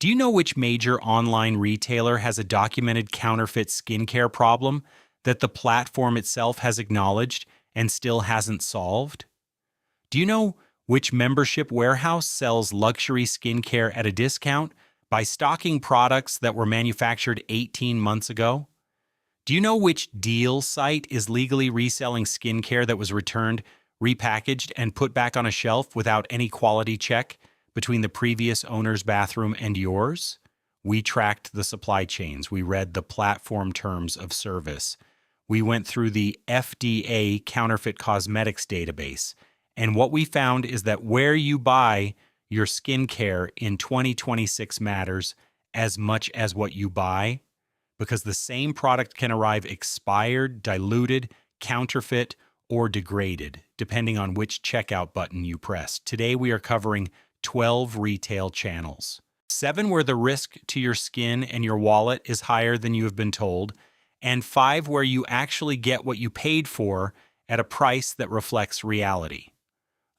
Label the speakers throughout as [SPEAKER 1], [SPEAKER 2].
[SPEAKER 1] Do you know which major online retailer has a documented counterfeit skincare problem that the platform itself has acknowledged and still hasn't solved? Do you know which membership warehouse sells luxury skincare at a discount by stocking products that were manufactured 18 months ago? Do you know which deal site is legally reselling skincare that was returned, repackaged, and put back on a shelf without any quality check between the previous owner's bathroom and yours? We tracked the supply chains. We read the platform terms of service. We went through the FDA Counterfeit Cosmetics database. And what we found is that where you buy your skincare in 2026 matters as much as what you buy, because the same product can arrive expired, diluted, counterfeit, or degraded, depending on which checkout button you press. Today, we are covering 12 retail channels. 7 where the risk to your skin and your wallet is higher than you have been told, and 5 where you actually get what you paid for at a price that reflects reality.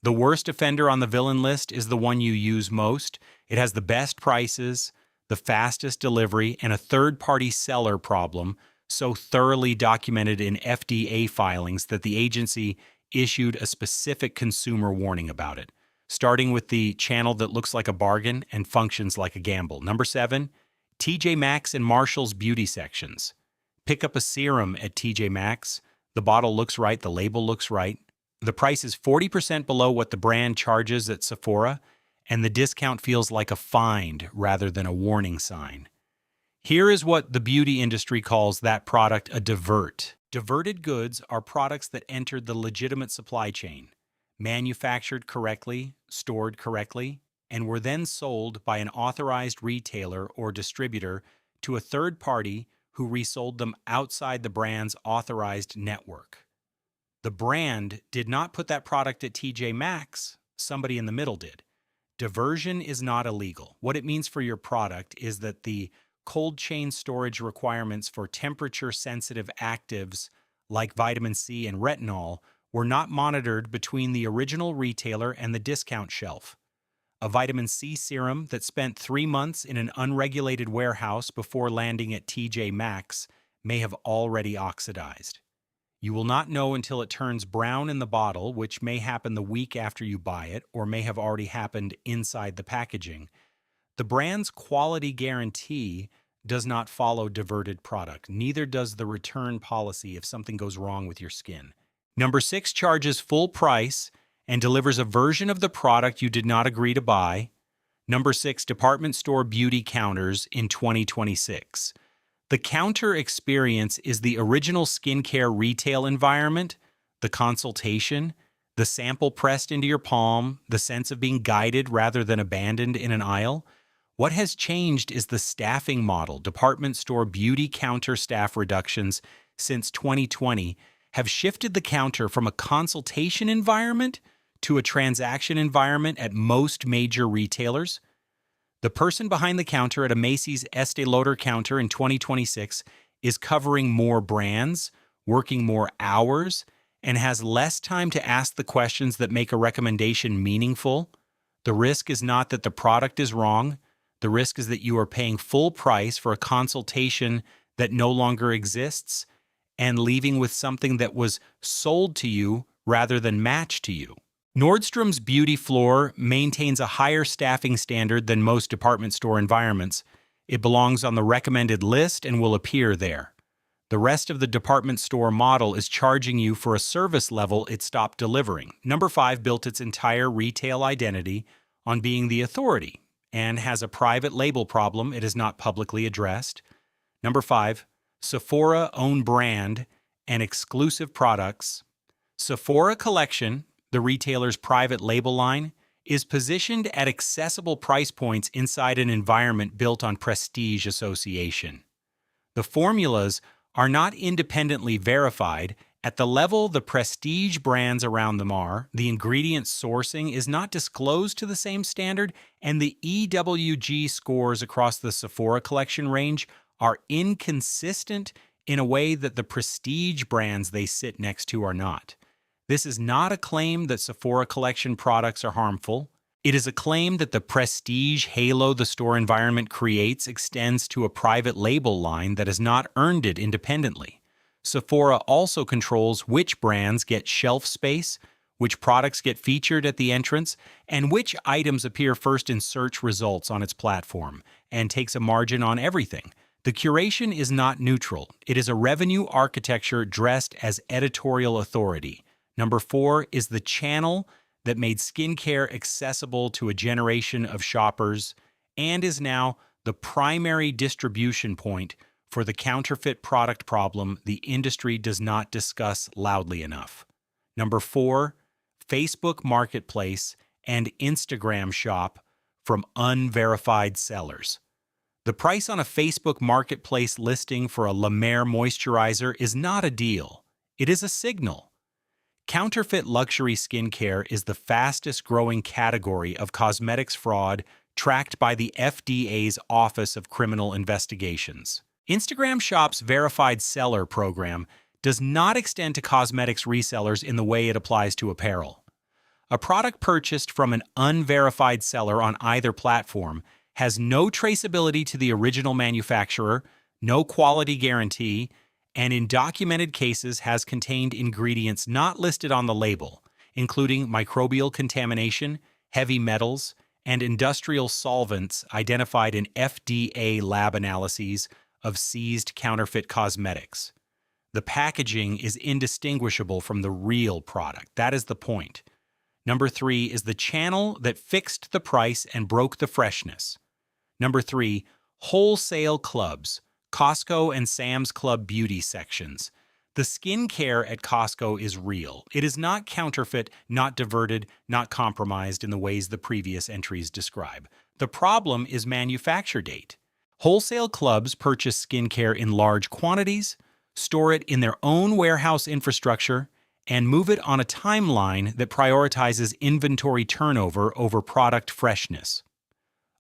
[SPEAKER 1] The worst offender on the villain list is the one you use most. It has the best prices, the fastest delivery, and a third-party seller problem so thoroughly documented in FDA filings that the agency issued a specific consumer warning about it, starting with the channel that looks like a bargain and functions like a gamble. Number 7, TJ Maxx and Marshall's beauty sections. Pick up a serum at TJ Maxx. The bottle looks right, the label looks right. The price is 40% below what the brand charges at Sephora, and the discount feels like a find rather than a warning sign. Here is what the beauty industry calls that product a divert. Diverted goods are products that entered the legitimate supply chain, manufactured correctly, stored correctly, and were then sold by an authorized retailer or distributor to a third party who resold them outside the brand's authorized network. The brand did not put that product at TJ Maxx, somebody in the middle did. Diversion is not illegal. What it means for your product is that the cold chain storage requirements for temperature-sensitive actives like vitamin C and retinol were not monitored between the original retailer and the discount shelf. A vitamin C serum that spent 3 months in an unregulated warehouse before landing at TJ Maxx may have already oxidized. You will not know until it turns brown in the bottle, which may happen the week after you buy it, or may have already happened inside the packaging. The brand's quality guarantee does not follow diverted product. Neither does the return policy if something goes wrong with your skin. Number 6 charges full price and delivers a version of the product you did not agree to buy. Number 6, department store beauty counters in 2026. The counter experience is the original skincare retail environment, the consultation, the sample pressed into your palm, the sense of being guided rather than abandoned in an aisle. What has changed is the staffing model. Department store beauty counter staff reductions since 2020 have shifted the counter from a consultation environment to a transaction environment at most major retailers. The person behind the counter at a Macy's Estee Lauder counter in 2026 is covering more brands, working more hours, and has less time to ask the questions that make a recommendation meaningful. The risk is not that the product is wrong. The risk is that you are paying full price for a consultation that no longer exists and leaving with something that was sold to you rather than matched to you. Nordstrom's beauty floor maintains a higher staffing standard than most department store environments. It belongs on the recommended list and will appear there. The rest of the department store model is charging you for a service level it stopped delivering. Number 5 built its entire retail identity on being the authority and has a private label problem it has not publicly addressed. Number 5, Sephora own brand and exclusive products. Sephora Collection, the retailer's private label line, is positioned at accessible price points inside an environment built on prestige association. The formulas are not independently verified. At the level the prestige brands around them are, the ingredient sourcing is not disclosed to the same standard, and the EWG scores across the Sephora Collection range are inconsistent in a way that the prestige brands they sit next to are not. This is not a claim that Sephora Collection products are harmful. It is a claim that the prestige halo the store environment creates extends to a private label line that has not earned it independently. Sephora also controls which brands get shelf space, which products get featured at the entrance, and which items appear first in search results on its platform, and takes a margin on everything. The curation is not neutral. It is a revenue architecture dressed as editorial authority. Number 4 is the channel that made skincare accessible to a generation of shoppers and is now the primary distribution point for the counterfeit product problem the industry does not discuss loudly enough. Number 4, Facebook Marketplace and Instagram Shop from unverified sellers. The price on a Facebook Marketplace listing for a La Mer moisturizer is not a deal. It is a signal. Counterfeit luxury skincare is the fastest growing category of cosmetics fraud tracked by the FDA's Office of Criminal Investigations. Instagram Shop's verified seller program does not extend to cosmetics resellers in the way it applies to apparel. A product purchased from an unverified seller on either platform has no traceability to the original manufacturer, no quality guarantee, and in documented cases has contained ingredients not listed on the label, including microbial contamination, heavy metals, and industrial solvents identified in FDA lab analyses of seized counterfeit cosmetics. The packaging is indistinguishable from the real product. That is the point. Number 3 is the channel that fixed the price and broke the freshness. Number 3, wholesale clubs, Costco and Sam's Club beauty sections. The skincare at Costco is real. It is not counterfeit, not diverted, not compromised in the ways the previous entries describe. The problem is manufacture date. Wholesale clubs purchase skincare in large quantities, store it in their own warehouse infrastructure, and move it on a timeline that prioritizes inventory turnover over product freshness.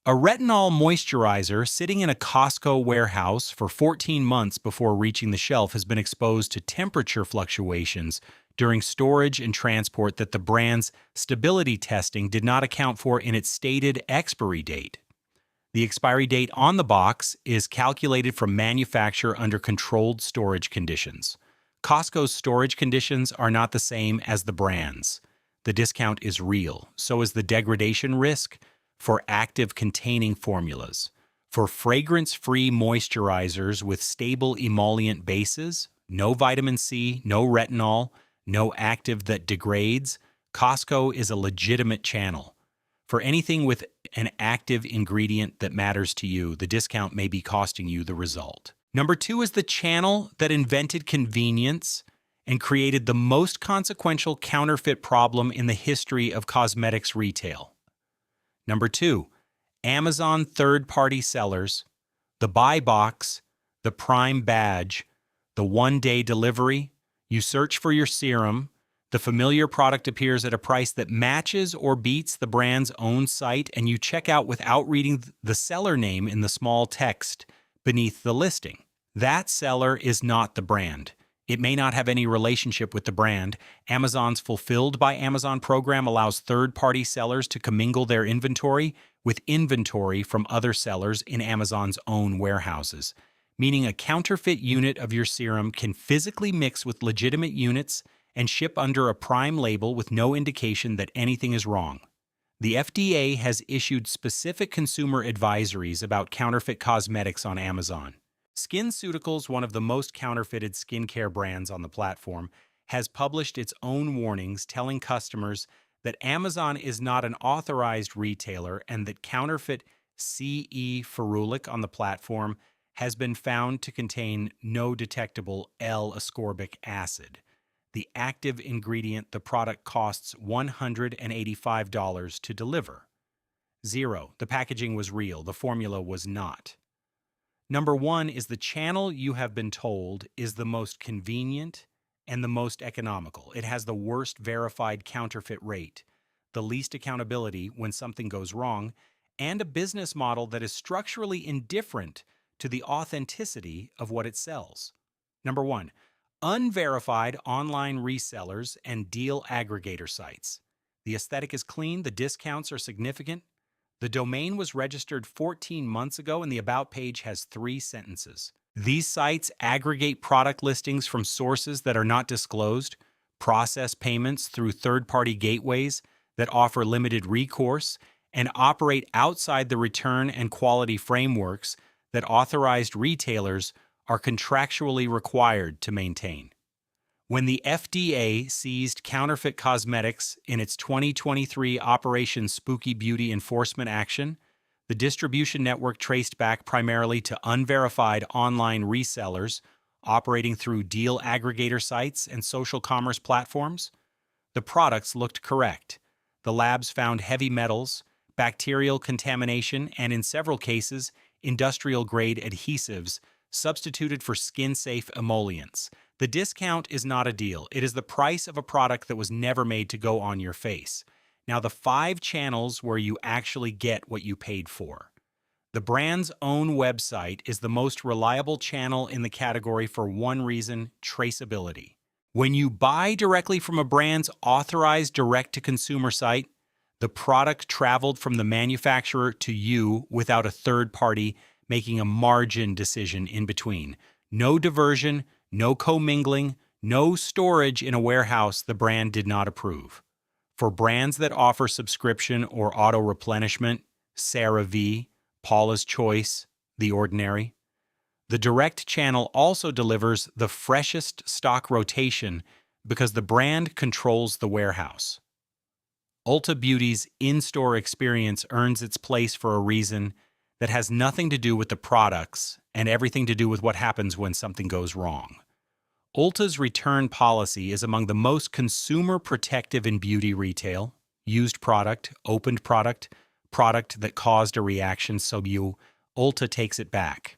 [SPEAKER 1] A retinol moisturizer sitting in a Costco warehouse for 14 months before reaching the shelf has been exposed to temperature fluctuations during storage and transport that the brand's stability testing did not account for in its stated expiry date. The expiry date on the box is calculated from manufacture under controlled storage conditions. Costco's storage conditions are not the same as the brand's. The discount is real. So is the degradation risk for active containing formulas. For fragrance-free moisturizers with stable emollient bases, no vitamin C, no retinol, no active that degrades, Costco is a legitimate channel. For anything with an active ingredient that matters to you, the discount may be costing you the result. Number 2 is the channel that invented convenience and created the most consequential counterfeit problem in the history of cosmetics retail. Number 2, Amazon third-party sellers, the buy box, the Prime badge, the one-day delivery. You search for your serum. The familiar product appears at a price that matches or beats the brand's own site, and you check out without reading the seller name in the small text beneath the listing. That seller is not the brand. It may not have any relationship with the brand. Amazon's Fulfilled by Amazon program allows third-party sellers to commingle their inventory with inventory from other sellers in Amazon's own warehouses, meaning a counterfeit unit of your serum can physically mix with legitimate units and ship under a Prime label with no indication that anything is wrong. The FDA has issued specific consumer advisories about counterfeit cosmetics on Amazon. SkinCeuticals, one of the most counterfeited skincare brands on the platform, has published its own warnings telling customers that Amazon is not an authorized retailer and that counterfeit CE ferulic on the platform has been found to contain no detectable L-ascorbic acid. The active ingredient the product costs $185 to deliver. 0. The packaging was real. The formula was not. Number 1 is the channel you have been told is the most convenient and the most economical. It has the worst verified counterfeit rate, the least accountability when something goes wrong, and a business model that is structurally indifferent to the authenticity of what it sells. Number 1, unverified online resellers and deal aggregator sites. The aesthetic is clean, the discounts are significant. The domain was registered 14 months ago, and the About page has 3 sentences. These sites aggregate product listings from sources that are not disclosed, process payments through third-party gateways that offer limited recourse, and operate outside the return and quality frameworks that authorized retailers are contractually required to maintain. When the FDA seized counterfeit cosmetics in its 2023 Operation Spooky Beauty enforcement action, the distribution network traced back primarily to unverified online resellers operating through deal aggregator sites and social commerce platforms. The products looked correct. The labs found heavy metals, bacterial contamination, and in several cases, industrial-grade adhesives substituted for skin-safe emollients. The discount is not a deal. It is the price of a product that was never made to go on your face. Now, the 5 channels where you actually get what you paid for. The brand's own website is the most reliable channel in the category for one reason: traceability. When you buy directly from a brand's authorized direct-to-consumer site, the product traveled from the manufacturer to you without a third party making a margin decision in between. No diversion, no commingling, no storage in a warehouse the brand did not approve. For brands that offer subscription or auto-replenishment, CeraVe, Paula's Choice, The Ordinary, the direct channel also delivers the freshest stock rotation because the brand controls the warehouse. Ulta Beauty's in-store experience earns its place for a reason that has nothing to do with the products and everything to do with what happens when something goes wrong. Ulta's return policy is among the most consumer protective in beauty retail. Used product, opened product, product that caused a reaction, so Ulta takes it back.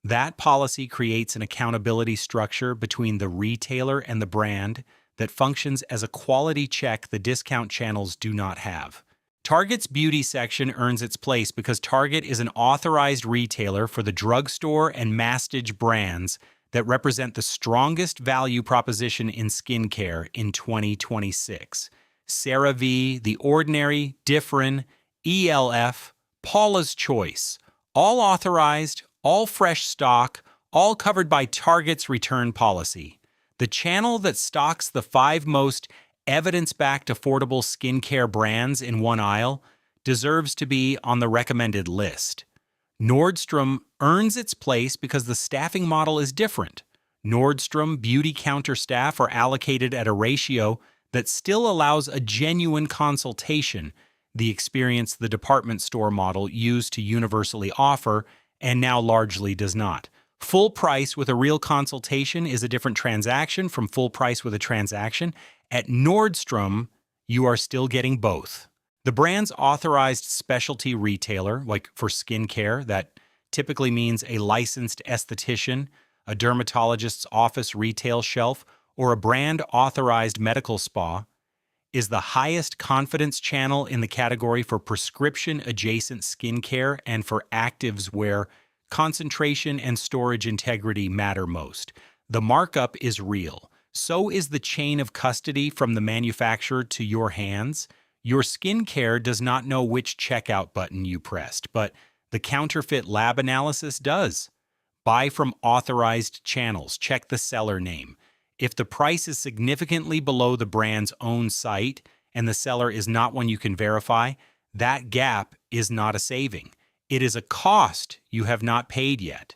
[SPEAKER 1] That policy creates an accountability structure between the retailer and the brand that functions as a quality check the discount channels do not have. Target's beauty section earns its place because Target is an authorized retailer for the drugstore and masstige brands that represent the strongest value proposition in skincare in 2026. CeraVe, The Ordinary, Differin, ELF, Paula's Choice, all authorized, all fresh stock, all covered by Target's return policy. The channel that stocks the 5 most evidence-backed affordable skincare brands in one aisle deserves to be on the recommended list. Nordstrom earns its place because the staffing model is different. Nordstrom beauty counter staff are allocated at a ratio that still allows a genuine consultation, the experience the department store model used to universally offer and now largely does not. Full price with a real consultation is a different transaction from full price with a transaction. At Nordstrom, you are still getting both. The brand's authorized specialty retailer, like for skincare, that typically means a licensed esthetician, a dermatologist's office retail shelf, or a brand-authorized medical spa, is the highest confidence channel in the category for prescription-adjacent skincare and for actives where concentration and storage integrity matter most. The markup is real. So is the chain of custody from the manufacturer to your hands. Your skincare does not know which checkout button you pressed, but the counterfeit lab analysis does. Buy from authorized channels. Check the seller name. If the price is significantly below the brand's own site and the seller is not one you can verify, that gap is not a saving. It is a cost you have not paid yet.